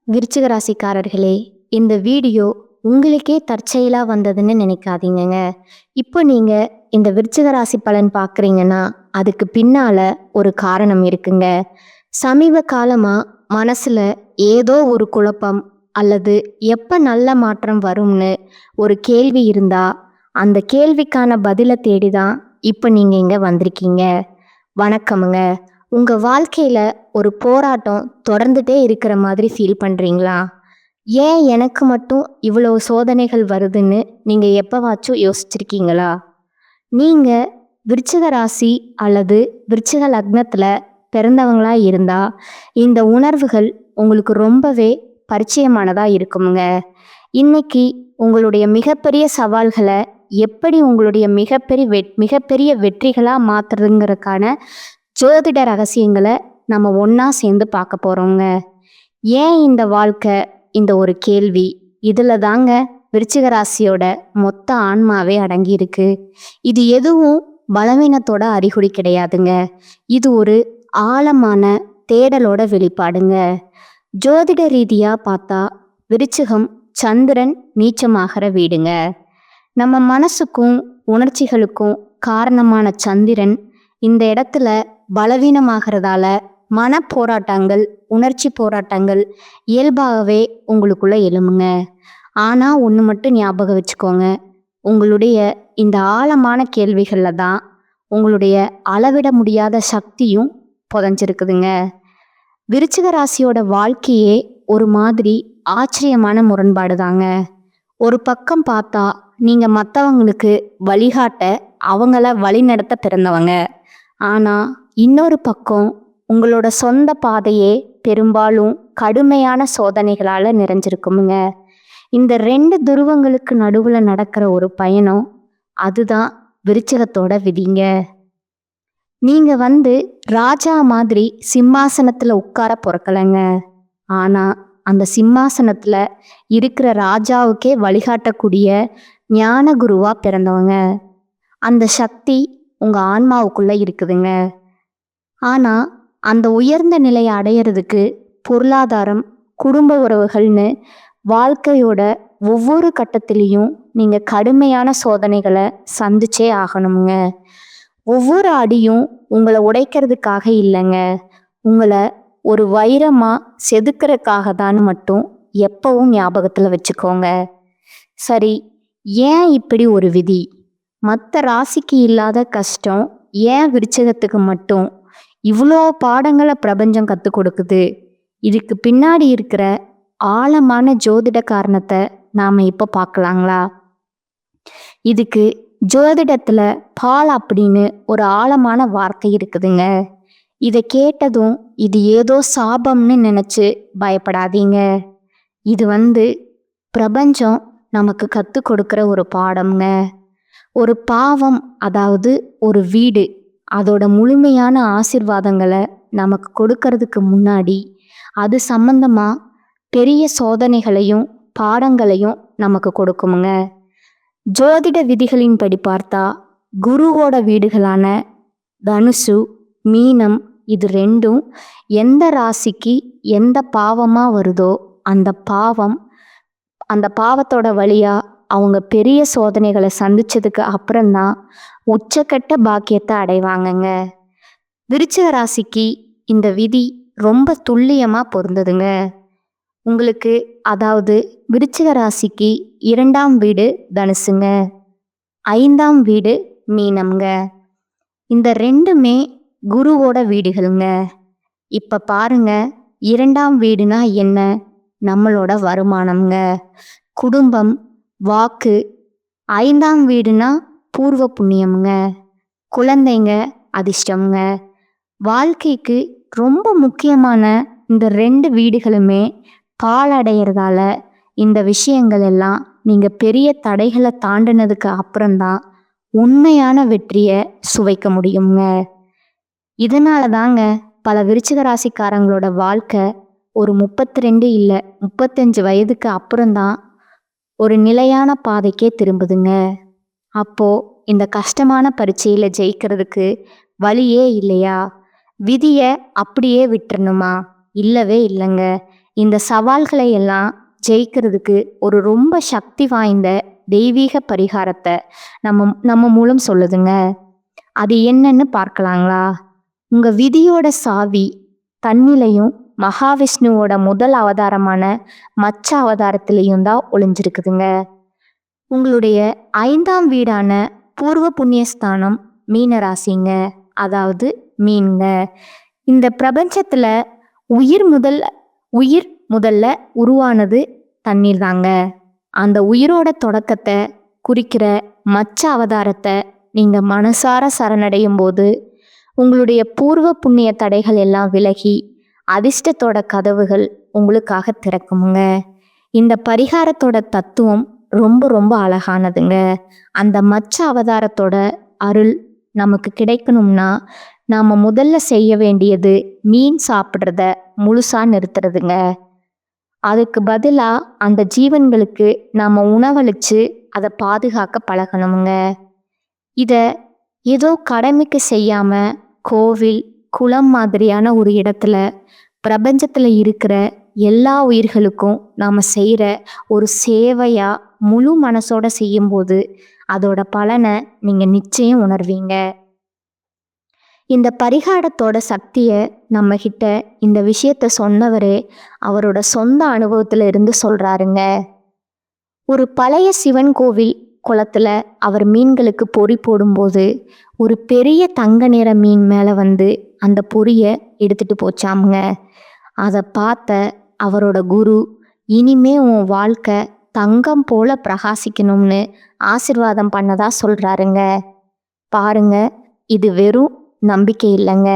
விருச்சிக ராசிக்காரர்களே, இந்த வீடியோ உங்களுக்கே தற்செயலா வந்ததுன்னு நினைக்காதீங்கங்க. இப்போ நீங்க இந்த விருச்சிக ராசி பலன் பார்க்குறீங்கன்னா, அதுக்கு பின்னால ஒரு காரணம் இருக்குங்க. சமீப காலமா மனசுல ஏதோ ஒரு குழப்பம் அல்லது எப்ப நல்ல மாற்றம் வரும்னு ஒரு கேள்வி இருந்தா, அந்த கேள்விக்கான பதில தேடி தான் இப்போ நீங்க இங்க வந்திருக்கீங்க. வணக்கமுங்க. உங்க வாழ்க்கையில ஒரு போராட்டம் தொடர்ந்துட்டே இருக்கிற மாதிரி ஃபீல் பண்றீங்களா? ஏன் எனக்கு மட்டும் இவ்வளவு சோதனைகள் வருதுன்னு நீங்க எப்பவாச்சும் யோசிச்சிருக்கீங்களா? நீங்க விருச்சிக ராசி அல்லது விருச்சிக லக்னத்துல பிறந்தவங்களா இருந்தா இந்த உணர்வுகள் உங்களுக்கு ரொம்பவே பரிச்சயமானதா இருக்குமுங்க. இன்னைக்கு உங்களுடைய மிகப்பெரிய சவால்களை எப்படி உங்களுடைய மிகப்பெரிய வெற்றிகளா மாத்துறதுங்கிறதுக்கான ஜோதிட ரகசியங்களை நம்ம ஒன்றா சேர்ந்து பார்க்க போகிறோங்க. ஏன் இந்த வாழ்க்கை இந்த ஒரு கேள்வி, இதில் தாங்க விருச்சிக ராசியோட மொத்த ஆன்மாவே அடங்கியிருக்கு. இது எதுவும் பலவீனத்தோட அறிகுறி கிடையாதுங்க. இது ஒரு ஆழமான தேடலோட வெளிப்பாடுங்க. ஜோதிட ரீதியாக பார்த்தா விருச்சிகம் சந்திரன் நீச்சமாகிற வீடுங்க. நம்ம மனசுக்கும் உணர்ச்சிகளுக்கும் காரணமான சந்திரன் இந்த இடத்துல பலவீனமாகிறதால மன போராட்டங்கள், உணர்ச்சி போராட்டங்கள் இயல்பாகவே உங்களுக்குள்ள எழுமுங்க. ஆனால் ஒன்று மட்டும் ஞாபகம் வச்சுக்கோங்க, உங்களுடைய இந்த ஆழமான கேள்விகளில் தான் உங்களுடைய அளவிட முடியாத சக்தியும் புதைஞ்சிருக்குதுங்க. விருச்சிக ராசியோட வாழ்க்கையே ஒரு மாதிரி ஆச்சரியமான முரண்பாடு தாங்க. ஒரு பக்கம் பார்த்தா நீங்கள் மற்றவங்களுக்கு வழிகாட்ட, அவங்கள வழிநடத்த பிறந்தவங்க. ஆனால் இன்னொரு பக்கம் உங்களோட சொந்த பாதையே பெரும்பாலும் கடுமையான சோதனைகளால் நிறைஞ்சிருக்குமுங்க. இந்த ரெண்டு துருவங்களுக்கு நடுவில் நடக்கிற ஒரு பயணம், அதுதான் விருச்சிகத்தோட விதிங்க. நீங்கள் ராஜா மாதிரி சிம்மாசனத்தில் உட்கார பொறக்கலைங்க. ஆனால் அந்த சிம்மாசனத்தில் இருக்கிற ராஜாவுக்கே வழிகாட்டக்கூடிய ஞான குருவா பிறந்தவங்க. அந்த சக்தி உங்கள் ஆன்மாவுக்குள்ளே இருக்குதுங்க. ஆனால் அந்த உயர்ந்த நிலையை அடையிறதுக்கு பொருளாதாரம், குடும்ப உறவுகள்னு வாழ்க்கையோட ஒவ்வொரு கட்டத்திலையும் நீங்கள் கடுமையான சோதனைகளை சந்திச்சே ஆகணுங்க. ஒவ்வொரு அடியும் உங்களை உடைக்கிறதுக்காக இல்லைங்க, உங்களை ஒரு வைரமாக செதுக்கிறதுக்காக தான் மட்டும் எப்பவும் ஞாபகத்தில் வச்சுக்கோங்க. சரி, ஏன் இப்படி ஒரு விதி? மற்ற ராசிக்கு இல்லாத கஷ்டம் ஏன் விருச்சிகத்துக்கு மட்டும் இவ்வளோ பாடங்களை பிரபஞ்சம் கற்றுக் கொடுக்குது? இதுக்கு பின்னாடி இருக்கிற ஆழமான ஜோதிட காரணத்தை நாம் இப்போ பார்க்கலாங்களா? இதுக்கு ஜோதிடத்தில் பால் அப்படின்னு ஒரு ஆழமான வார்த்தை இருக்குதுங்க. இதை கேட்டதும் இது ஏதோ சாபம்னு நினச்சி பயப்படாதீங்க. இது பிரபஞ்சம் நமக்கு கற்றுக் கொடுக்குற ஒரு பாடம்ங்க. ஒரு பாவம், அதாவது ஒரு வீடு, அதோட முழுமையான ஆசீர்வாதங்களை நமக்கு கொடுக்கறதுக்கு முன்னாடி அது சம்பந்தமாக பெரிய சோதனைகளையும் பாடங்களையும் நமக்கு கொடுக்குமுங்க. ஜோதிட விதிகளின்படி பார்த்தா குருவோட வீடுகளான தனுசு, மீனம், இது ரெண்டும் எந்த ராசிக்கு எந்த பாவமாக வருதோ அந்த பாவத்தோட வழியாக அவங்க பெரிய சோதனைகளை சந்திச்சதுக்கு அப்புறம்தான் உச்சக்கட்ட பாக்கியத்தை அடைவாங்கங்க. விருச்சிக ராசிக்கு இந்த விதி ரொம்ப துல்லியமாக பொருந்ததுங்க. உங்களுக்கு, அதாவது விருச்சிக ராசிக்கு 2ஆம் வீடு தனுசுங்க, 5ஆம் வீடு மீனம்ங்க. இந்த ரெண்டுமே குருவோட வீடுகளுங்க. இப்போ பாருங்க, 2ஆம் வீடுனா என்ன? நம்மளோட வருமானம்ங்க, குடும்பம், வாக்கு. 5ஆம் வீடுனா பூர்வ புண்ணியம்ங்க, குழந்தைங்க, அதிர்ஷ்டம்ங்க. வாழ்க்கைக்கு ரொம்ப முக்கியமான இந்த 2 வீடுகளுமே பாழடைகிறதால இந்த விஷயங்கள் எல்லாம் நீங்கள் பெரிய தடைகளை தாண்டினதுக்கு அப்புறம்தான் உண்மையான வெற்றியை சுவைக்க முடியுங்க. இதனால தாங்க பல விருச்சிக ராசிக்காரங்களோட வாழ்க்கை ஒரு 32 இல்லை 35 வயதுக்கு அப்புறம்தான் ஒரு நிலையான பாதைக்கே திரும்புதுங்க. அப்போது இந்த கஷ்டமான பரீட்சையில் ஜெயிக்கிறதுக்கு வழியே இல்லையா? விதியை அப்படியே விட்டுறணுமா? இல்லவே இல்லைங்க. இந்த சவால்களை எல்லாம் ஜெயிக்கிறதுக்கு ஒரு ரொம்ப சக்தி வாய்ந்த தெய்வீக பரிகாரத்தை நம்ம மூலம் சொல்லுதுங்க. அது என்னன்னு பார்க்கலாங்களா? உங்க விதியோட சாவி தன்னிலையும் மகாவிஷ்ணுவோட முதல் அவதாரமான மச்ச அவதாரத்திலையும் தான் ஒளிஞ்சிருக்குதுங்க. உங்களுடைய 5ஆம் வீடான பூர்வ புண்ணியஸ்தானம் மீன ராசிங்க, அதாவது மீன்ங்க. இந்த பிரபஞ்சத்துல உயிர் முதல்ல உருவானது தண்ணீர் தாங்க. அந்த உயிரோட தொடக்கத்தை குறிக்கிற மச்ச அவதாரத்தை நீங்க மனசார சரணடையும் போது உங்களுடைய பூர்வ புண்ணிய தடைகள் எல்லாம் விலகி அதிர்ஷ்டத்தோட கதவுகள் உங்களுக்காக திறக்குமுங்க. இந்த பரிகாரத்தோட தத்துவம் ரொம்ப ரொம்ப அழகானதுங்க. அந்த மச்ச அவதாரத்தோட அருள் நமக்கு கிடைக்கணும்னா நாம முதல்ல செய்ய வேண்டியது மீன் சாப்பிட்றத முழுசா நிறுத்துறதுங்க. அதுக்கு பதிலா அந்த ஜீவன்களுக்கு நாம உணவளிச்சு அதை பாதுகாக்க பழகணுங்க. இத ஏதோ கடமைக்கு செய்யாம கோவில் குளம் மாதிரியான ஒரு இடத்துல பிரபஞ்சத்துல இருக்கிற எல்லா உயிர்களுக்கும் நாம செய்யற ஒரு சேவையா முழு மனசோட செய்யும்போது அதோட பலனை நீங்க நிச்சயம் உணர்வீங்க. இந்த பரிகாரத்தோட சக்தியை நம்ம கிட்ட இந்த விஷயத்த சொன்னவரே அவரோட சொந்த அனுபவத்துல இருந்து சொல்றாருங்க. ஒரு பழைய சிவன் கோவில் குளத்துல அவர் மீன்களுக்கு பொறி போடும்போது ஒரு பெரிய தங்க நிற மீன் மேல வந்து அந்த பொரியை எடுத்துட்டு போச்சாமுங்க. அதை பார்த்த அவரோட குரு, இனிமே உன் வாழ்க்கை தங்கம் போல பிரகாசிக்கணும்னு ஆசிர்வாதம் பண்ணதா சொல்றாருங்க. பாருங்க, இது வெறும் நம்பிக்கை இல்லைங்க,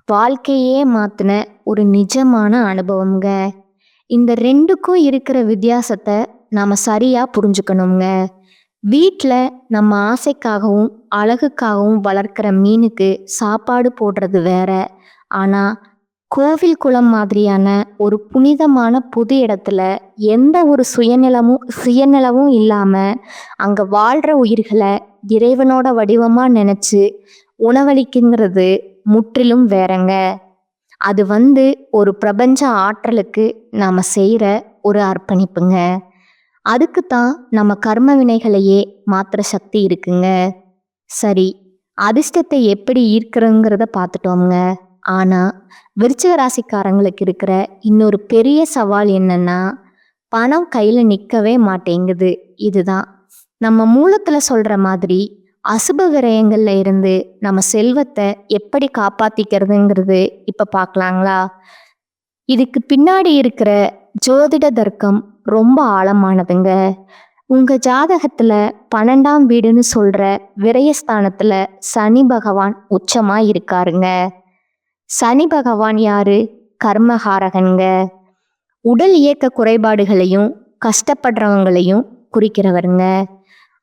வாழ்க்கையே மாத்தின ஒரு நிஜமான அனுபவம்ங்க. இந்த ரெண்டுக்கும் இருக்கிற வித்தியாசத்தை நாம சரியா புரிஞ்சுக்கணுங்க. வீட்டில் நம்ம ஆசைக்காகவும் அழகுக்காகவும் வளர்க்குற மீனுக்கு சாப்பாடு போடுறது வேற. ஆனால் கோவில் குளம் மாதிரியான ஒரு புனிதமான புது இடத்துல எந்த ஒரு சுயநலமும் இல்லாமல் அங்கே வாழ்கிற உயிர்களை இறைவனோட வடிவமாக நினச்சி உணவளிக்குங்கிறது முற்றிலும் வேறங்க. அது ஒரு பிரபஞ்ச ஆற்றலுக்கு நாம் செய்கிற ஒரு அர்ப்பணிப்புங்க. அதுக்கு தான் நம்ம கர்ம வினைகளையே மாத்திர சக்தி இருக்குங்க. சரி, அதிர்ஷ்டத்தை எப்படி ஈர்க்கிறோங்கிறத பார்த்துட்டோங்க. ஆனால் விருச்சிக ராசிக்காரங்களுக்கு இருக்கிற இன்னொரு பெரிய சவால் என்னன்னா, பணம் கையில் நிற்கவே மாட்டேங்குது. இதுதான் நம்ம மூலத்தில் சொல்கிற மாதிரி அசுப விரயங்கள்ல இருந்து நம்ம செல்வத்தை எப்படி காப்பாத்திக்கிறதுங்கிறது இப்போ பார்க்கலாங்களா? இதுக்கு பின்னாடி இருக்கிற ஜோதிட தர்க்கம் ரொம்ப ஆழமானதுங்க. உங்க ஜாதகத்துல 12ஆம் வீடுன்னு சொல்ற விரயஸ்தானத்துல சனி பகவான் உச்சமா இருக்காருங்க. சனி பகவான் யாரு? கர்மகாரகன்க. உடல் இயக்க குறைபாடுகளையும் கஷ்டப்படுறவங்களையும் குறிக்கிறவருங்க.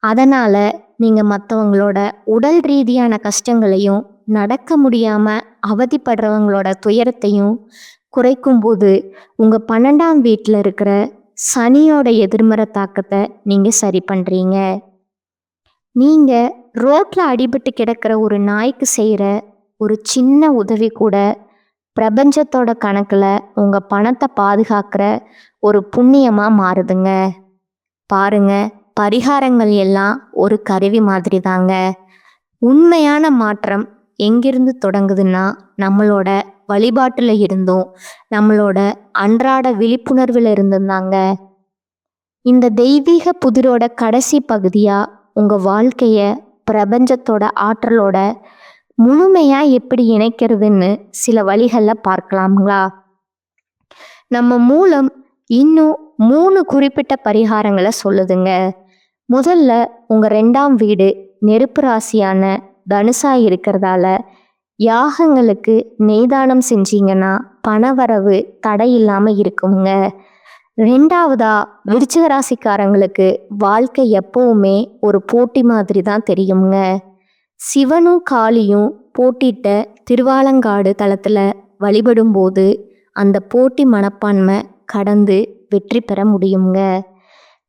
அதனால நீங்க மற்றவங்களோட உடல் ரீதியான கஷ்டங்களையும் நடக்க முடியாம அவதிப்படுறவங்களோட துயரத்தையும் குறைக்கும்போது உங்க 12ஆம் வீட்டில் இருக்கிற சனியோட எதிர்மறை தாக்கத்தை நீங்க சரி பண்றீங்க. நீங்க ரோட்ல அடிபட்டு கிடக்கிற ஒரு நாய்க்கு செய்யற ஒரு சின்ன உதவி கூட பிரபஞ்சத்தோட கணக்குல உங்க பணத்தை பாதுகாக்கிற ஒரு புண்ணியமா மாறுதுங்க. பாருங்க, பரிகாரங்கள் எல்லாம் ஒரு கருவி மாதிரி தாங்க. உண்மையான மாற்றம் எங்கிருந்து தொடங்குதுன்னா நம்மளோட வழிபாட்டுல இருந்தும் நம்மளோட அன்றாட விழிப்புணர்வுல இருந்தும் தாங்க. இந்த தெய்வீக புதிரோட கடைசி பகுதியா உங்க வாழ்க்கைய பிரபஞ்சத்தோட ஆற்றலோட முழுமையா எப்படி இணைக்கிறதுன்னு சில வழிகள்ல பார்க்கலாங்களா? நம்ம மூலம் இன்னும் 3 குறிப்பிட்ட பரிகாரங்களை சொல்லுதுங்க. முதல்ல உங்க 2ஆம் வீடு நெருப்பு ராசியான தனுசா இருக்கிறதால யாகங்களுக்கு நெய்தானம் செஞ்சீங்கன்னா பணவரவு தடை இல்லாம இருக்குங்க. 2ஆவதா விருச்சிக ராசிக்காரங்களுக்கு வாழ்க்கை எப்பவுமே ஒரு போட்டி மாதிரி தான் தெரியுங்க. சிவனும் காளியும் போட்டிட்ட திருவாலங்காடு தலத்துல வழிபடும் போது அந்த போட்டி மனப்பான்மை கடந்து வெற்றி பெற முடியுங்க.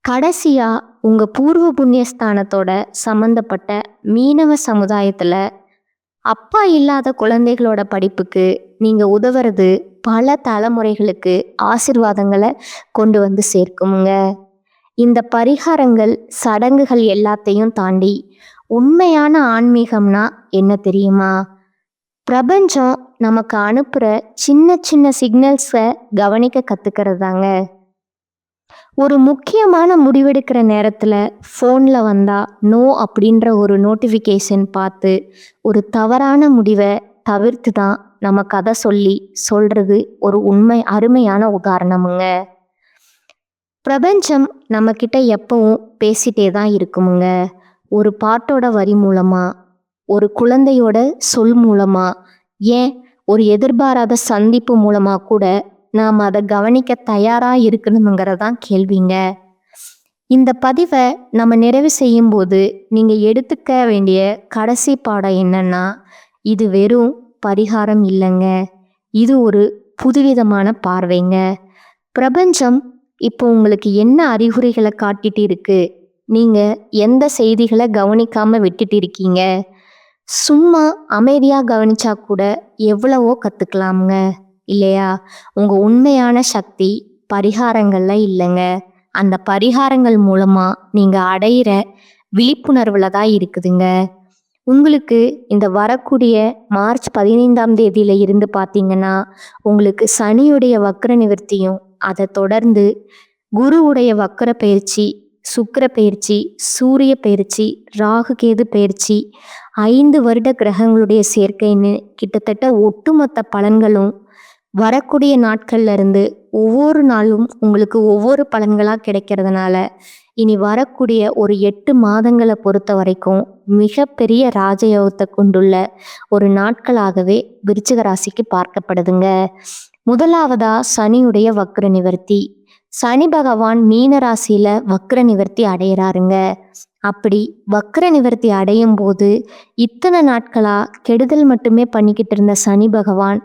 கடைசியா உங்க பூர்வ புண்ணியஸ்தானத்தோட சம்பந்தப்பட்ட மீனவ சமுதாயத்துல அப்பா இல்லாத குழந்தைகளோட படிப்புக்கு நீங்க உதவுறது பல தலைமுறைகளுக்கு ஆசீர்வாதங்களை கொண்டு வந்து சேர்க்குமுங்க. இந்த பரிகாரங்கள், சடங்குகள் எல்லாத்தையும் தாண்டி உண்மையான ஆன்மீகம்னா என்ன தெரியுமா? பிரபஞ்சம் நமக்கு அனுப்புற சின்ன சின்ன சிக்னல்ஸை கவனிக்க கத்துக்கிறதாங்க. ஒரு முக்கியமான முடிவெடுக்கிற நேரத்தில் ஃபோனில் வந்தால் நோ அப்படின்ற ஒரு நோட்டிஃபிகேஷன் பார்த்து ஒரு தவறான முடிவை தவிர்த்து தான் நம்ம கதை சொல்கிறது ஒரு அருமையான உதாரணமுங்க. பிரபஞ்சம் நம்மக்கிட்ட எப்பவும் பேசிட்டே தான் இருக்குமுங்க. ஒரு பாட்டோட வரி மூலமாக, ஒரு குழந்தையோட சொல் மூலமாக, ஏன் ஒரு எதிர்பாராத சந்திப்பு மூலமாக கூட நாம் அதை கவனிக்க தயாராக இருக்கணுங்கிறதான் கேள்விங்க. இந்த பதிவை நம்ம நிறைவு செய்யும்போது நீங்கள் எடுத்துக்க வேண்டிய கடைசி பாடம் என்னன்னா, இது வெறும் பரிகாரம் இல்லைங்க, இது ஒரு புதுவிதமான பார்வைங்க. பிரபஞ்சம் இப்போ உங்களுக்கு என்ன அறிகுறிகளை காட்டிட்டு இருக்கு? நீங்கள் எந்த செய்திகளை கவனிக்காமல் விட்டுட்டு இருக்கீங்க? சும்மா அமைதியாக கவனிச்சா கூட எவ்வளவோ கற்றுக்கலாமுங்க, இல்லையா? உங்கள் உண்மையான சக்தி பரிகாரங்களில் இல்லைங்க, அந்த பரிகாரங்கள் மூலமாக நீங்கள் அடையிற விழிப்புணர்வில் தான் இருக்குதுங்க. உங்களுக்கு இந்த வரக்கூடிய மார்ச் 15ஆம் தேதியில இருந்து பார்த்தீங்கன்னா, உங்களுக்கு சனியுடைய வக்ர நிவர்த்தியும், அதை தொடர்ந்து குருவுடைய வக்ர பயிற்சி, சுக்கிர பயிற்சி, சூரிய பயிற்சி, ராகு கேது பயிற்சி, 5 வருட கிரகங்களுடைய சேர்க்கைன்னு கிட்டத்தட்ட ஒட்டுமொத்த பலன்களும் வரக்கூடிய நாட்கள்ல இருந்து ஒவ்வொரு நாளும் உங்களுக்கு ஒவ்வொரு பலன்களாக கிடைக்கிறதுனால, இனி வரக்கூடிய ஒரு 8 மாதங்களை பொறுத்த வரைக்கும் மிகப்பெரிய ராஜயோகத்தை கொண்டுள்ள ஒரு நாட்களாகவே விருச்சிக ராசிக்கு பார்க்கப்படுதுங்க. முதலாவதா சனியுடைய வக்ர நிவர்த்தி. சனி பகவான் மீன ராசியில வக்ர நிவர்த்தி அடையிறாருங்க. அப்படி வக்ர நிவர்த்தி அடையும் போது இத்தனை நாட்களா கெடுதல் மட்டுமே பண்ணிக்கிட்டு இருந்த சனி பகவான்,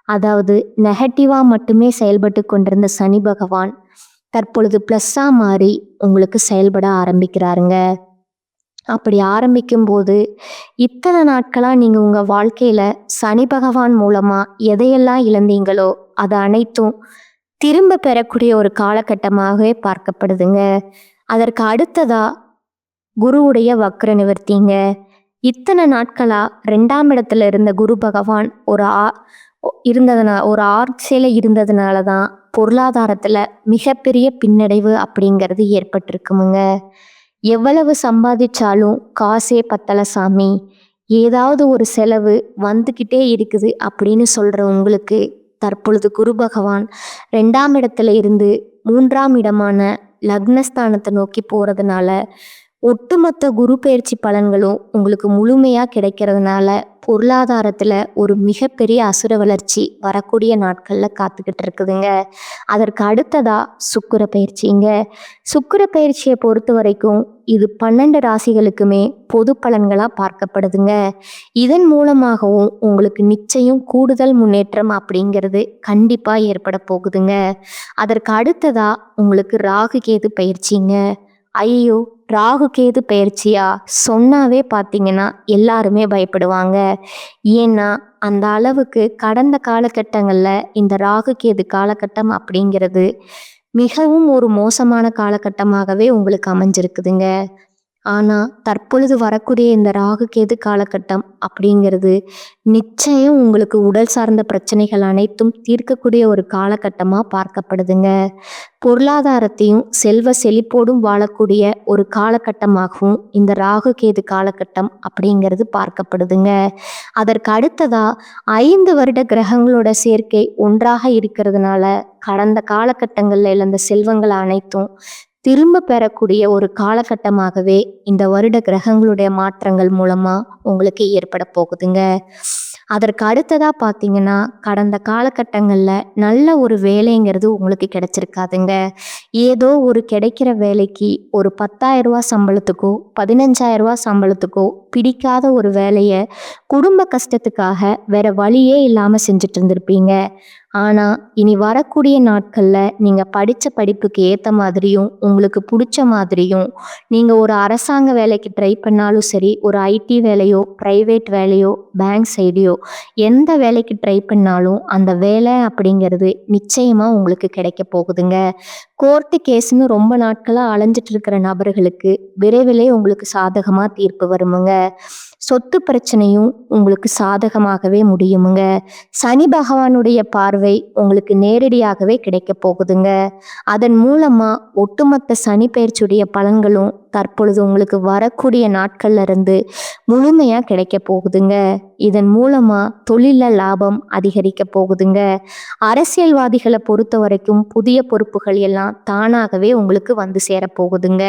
அதாவது நெகட்டிவா மட்டுமே செயல்பட்டு கொண்டிருந்த சனி பகவான் தற்பொழுது ப்ளஸ்ஸாக மாறி உங்களுக்கு செயல்பட ஆரம்பிக்கிறாருங்க. அப்படி ஆரம்பிக்கும் போது இத்தனை நாட்களாக நீங்கள் உங்கள் வாழ்க்கையில் சனி பகவான் மூலமாக எதையெல்லாம் இழந்தீங்களோ அது அனைத்தும் திரும்ப பெறக்கூடிய ஒரு காலகட்டமாகவே பார்க்கப்படுதுங்க. அதற்கு அடுத்ததாக குருவுடைய வக்ர நிவர்த்திங்க. இத்தனை நாட்களாக 2ஆம் இடத்துல இருந்த குரு பகவான் ஒரு ஆட்சியில் இருந்ததுனால தான் பொருளாதாரத்தில் மிகப்பெரிய பின்னடைவு அப்படிங்கிறது ஏற்பட்டிருக்குமுங்க. எவ்வளவு சம்பாதிச்சாலும் காசே பத்தலை சாமி, ஏதாவது ஒரு செலவு வந்துக்கிட்டே இருக்குது அப்படின்னு சொல்கிற உங்களுக்கு தற்பொழுது குரு பகவான் 2ஆம் இடத்துல இருந்து 3ஆம் இடமான லக்னஸ்தானத்தை நோக்கி போகிறதுனால ஒட்டுமொத்த குரு பயிற்சி பலன்களும் உங்களுக்கு முழுமையாக கிடைக்கிறதுனால பொருளாதாரத்தில் ஒரு மிகப்பெரிய அசுர வளர்ச்சி வரக்கூடிய நாட்களில் காத்துக்கிட்டு இருக்குதுங்க. அதற்கு அடுத்ததாக சுக்கிர பயிற்சிங்க. சுக்கிர பயிற்சியை பொறுத்த வரைக்கும் இது 12 ராசிகளுக்குமே பொது பலன்களாக பார்க்கப்படுதுங்க. இதன் மூலமாகவும் உங்களுக்கு நிச்சயம் கூடுதல் முன்னேற்றம் அப்படிங்கிறது கண்டிப்பாக ஏற்பட போகுதுங்க. அதற்கு அடுத்ததாக உங்களுக்கு ராகு கேது பயிற்சிங்க. ஐயோ, ராகு கேது பயிற்சியா சொன்னாவே பார்த்தீங்கன்னா எல்லாருமே பயப்படுவாங்க. ஏன்னா அந்த அளவுக்கு கடந்த காலகட்டங்களில் இந்த ராகு கேது காலகட்டம் அப்படிங்கிறது மிகவும் ஒரு மோசமான காலகட்டமாகவே உங்களுக்கு அமைஞ்சிருக்குதுங்க. ஆனால் தற்பொழுது வரக்கூடிய இந்த ராகு கேது காலகட்டம் அப்படிங்கிறது நிச்சயம் உங்களுக்கு உடல் சார்ந்த பிரச்சனைகள் அனைத்தும் தீர்க்கக்கூடிய ஒரு காலகட்டமாக பார்க்கப்படுதுங்க. பொருளாதாரத்தையும் செல்வ செழிப்போடும் வாழக்கூடிய ஒரு காலகட்டமாகவும் இந்த ராகு கேது காலகட்டம் அப்படிங்கிறது பார்க்கப்படுதுங்க. அதற்கு அடுத்ததாக 5 வருட கிரகங்களோட சேர்க்கை ஒன்றாக இருக்கிறதுனால கடந்த காலகட்டங்களில் இழந்த செல்வங்கள் அனைத்தும் திரும்ப பெறக்கூடிய ஒரு காலகட்டமாகவே இந்த வருட கிரகங்களுடைய மாற்றங்கள் மூலமாக உங்களுக்கு ஏற்பட போகுதுங்க. அதற்கு அடுத்ததாக பார்த்தீங்கன்னா கடந்த காலகட்டங்களில் நல்ல ஒரு வேலைங்கிறது உங்களுக்கு கிடைச்சிருக்காதுங்க. ஏதோ ஒரு கிடைக்கிற வேலைக்கு ஒரு 10,000 ரூபா சம்பளத்துக்கோ 15,000 ரூபா சம்பளத்துக்கோ பிடிக்காத ஒரு வேலையை குடும்ப கஷ்டத்துக்காக வேற வழியே இல்லாமல் செஞ்சுட்டு இருந்திருப்பீங்க. ஆனால் இனி வரக்கூடிய நாட்களில் நீங்கள் படித்த படிப்புக்கு ஏற்ற மாதிரியும் உங்களுக்கு பிடிச்ச மாதிரியும் நீங்கள் ஒரு அரசாங்க வேலைக்கு ட்ரை பண்ணாலும் சரி, ஒரு ஐடி வேலையோ, ப்ரைவேட் வேலையோ, பேங்க் சைடையோ எந்த வேலைக்கு ட்ரை பண்ணாலும் அந்த வேலை அப்படிங்கிறது நிச்சயமாக உங்களுக்கு கிடைக்க போகுதுங்க. கோர்ட்டு கேஸ்ன்னு ரொம்ப நாட்களாக அலைஞ்சிட்டு இருக்கிற நபர்களுக்கு விரைவிலே உங்களுக்கு சாதகமாக தீர்ப்பு வருமுங்க. சொத்து பிரச்சனையும் உங்களுக்கு சாதகமாகவே முடியுமுங்க. சனி பகவானுடைய பார்வை உங்களுக்கு நேரடியாகவே கிடைக்க போகுதுங்க. அதன் மூலமா ஒட்டுமொத்த சனி பெயர்ச்சியுடைய பலன்களும் தற்பொழுது உங்களுக்கு வரக்கூடிய நாட்கள்ல இருந்து முழுமையா கிடைக்க போகுதுங்க. இதன் மூலமா தொழில லாபம் அதிகரிக்க போகுதுங்க. அரசியல்வாதிகளை பொறுத்த வரைக்கும் புதிய பொறுப்புகள் எல்லாம் தானாகவே உங்களுக்கு வந்து சேரப்போகுதுங்க.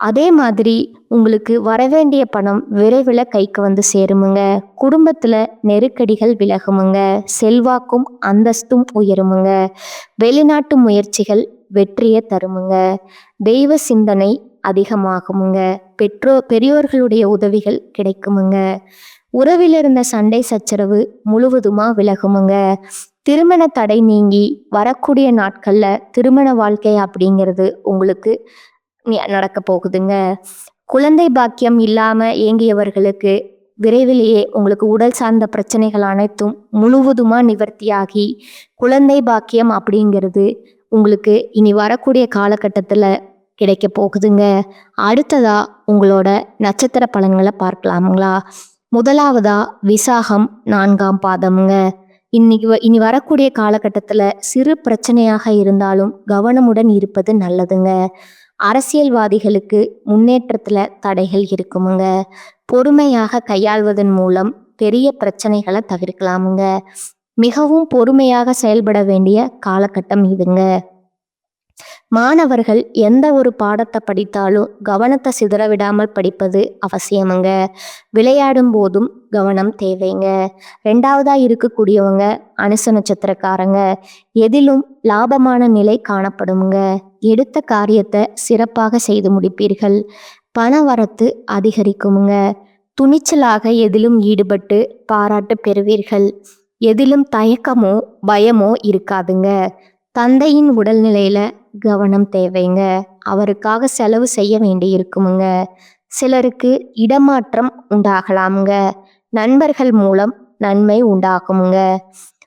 அதே மாதிரி உங்களுக்கு வரவேண்டிய பணம் விரைவில் கைக்கு வந்து சேருமுங்க. குடும்பத்தில் நெருக்கடிகள் விலகுமுங்க. செல்வாக்கும் அந்தஸ்தும் உயருமுங்க. வெளிநாட்டு முயற்சிகள் வெற்றியை தருமுங்க. தெய்வ சிந்தனை அதிகமாகுமுங்க. பெரியோர்களுடைய உதவிகள் கிடைக்குமுங்க. உறவில் இருந்த சண்டை சச்சரவு முழுவதுமாக விலகுமுங்க. திருமண தடை நீங்கி வரக்கூடிய நாட்களில் திருமண வாழ்க்கை அப்படிங்கிறது உங்களுக்கு நடக்க போகுதுங்க. குழந்தை பாக்கியம் இல்லாமல் ஏங்கியவர்களுக்கு விரைவிலேயே உங்களுக்கு உடல் சார்ந்த பிரச்சனைகள் அனைத்தும் முழுவதுமாக நிவர்த்தியாகி குழந்தை பாக்கியம் அப்படிங்கிறது உங்களுக்கு இனி வரக்கூடிய காலகட்டத்தில் கிடைக்க போகுதுங்க. அடுத்ததா உங்களோட நட்சத்திர பலன்களை பார்க்கலாமுங்களா? முதலாவதா விசாகம் 4ஆம் பாதமுங்க. இனி வரக்கூடிய காலகட்டத்தில் சிறு பிரச்சனையாக இருந்தாலும் கவனமுடன் இருப்பது நல்லதுங்க. அரசியல்வாதிகளுக்கு முன்னேற்றத்தில் தடைகள் இருக்குமுங்க. பொறுமையாக கையாள்வதன் மூலம் பெரிய பிரச்சனைகளை தவிர்க்கலாமுங்க. மிகவும் பொறுமையாக செயல்பட வேண்டிய காலகட்டம் இதுங்க. மாணவர்கள் எந்த ஒரு பாடத்தை படித்தாலும் கவனத்தை சிதற விடாமல் படிப்பது அவசியமுங்க. விளையாடும் போதும் கவனம் தேவைங்க. 2வதா இருக்கக்கூடியவங்க அனுச நட்சத்திரக்காரங்க. எதிலும் லாபமான நிலை காணப்படுமுங்க. எடுத்த காரியத்தை சிறப்பாக செய்து முடிப்பீர்கள். பண வரத்து அதிகரிக்குமுங்க. துணிச்சலாக எதிலும் ஈடுபட்டு பாராட்டு பெறுவீர்கள். எதிலும் தயக்கமோ பயமோ இருக்காதுங்க. தந்தையின் உடல்நிலையில கவனம் தேவைங்க. அவருக்காக செலவு செய்ய வேண்டி இருக்குமுங்க. சிலருக்கு இடமாற்றம் உண்டாகலாமுங்க. நண்பர்கள் மூலம் நன்மை உண்டாகுமுங்க.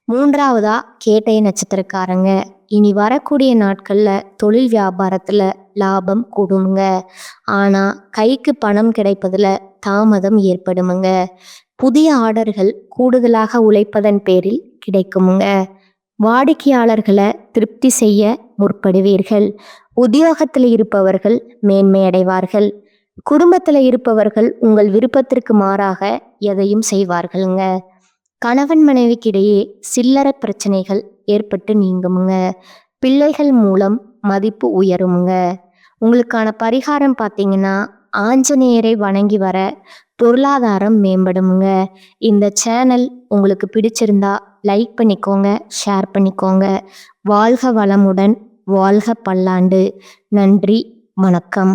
3வதா கேட்டை நட்சத்திரக்காரங்க. இனி வரக்கூடிய நாட்கள்ல தொழில் வியாபாரத்துல லாபம் கூடுமுங்க. ஆனா கைக்கு பணம் கிடைப்பதுல தாமதம் ஏற்படுமுங்க. புதிய ஆர்டர்கள் கூடுதலாக உழைப்பதன் பேரில் கிடைக்குமுங்க. வாடிக்கையாளர்களை திருப்தி செய்ய முற்படுவீர்கள். உத்தியோகத்தில் இருப்பவர்கள் மேன்மை அடைவார்கள். குடும்பத்தில் இருப்பவர்கள் உங்கள் விருப்பத்திற்கு மாறாக எதையும் செய்வார்களுங்க. கணவன் மனைவிக்கிடையே சில்லறை பிரச்சனைகள் ஏற்பட்டு நீங்குமுங்க. பிள்ளைகள் மூலம் மதிப்பு உயருமுங்க. உங்களுக்கான பரிகாரம் பார்த்தீங்கன்னா ஆஞ்சநேயரை வணங்கி வர பொருளாதாரம் மேம்படுமுங்க. இந்த சேனல் உங்களுக்கு பிடிச்சிருந்தா லைக் பண்ணிக்கோங்க, ஷேர் பண்ணிக்கோங்க. வாழ்க வளமுடன், வாழ்க பல்லாண்டு. நன்றி, வணக்கம்.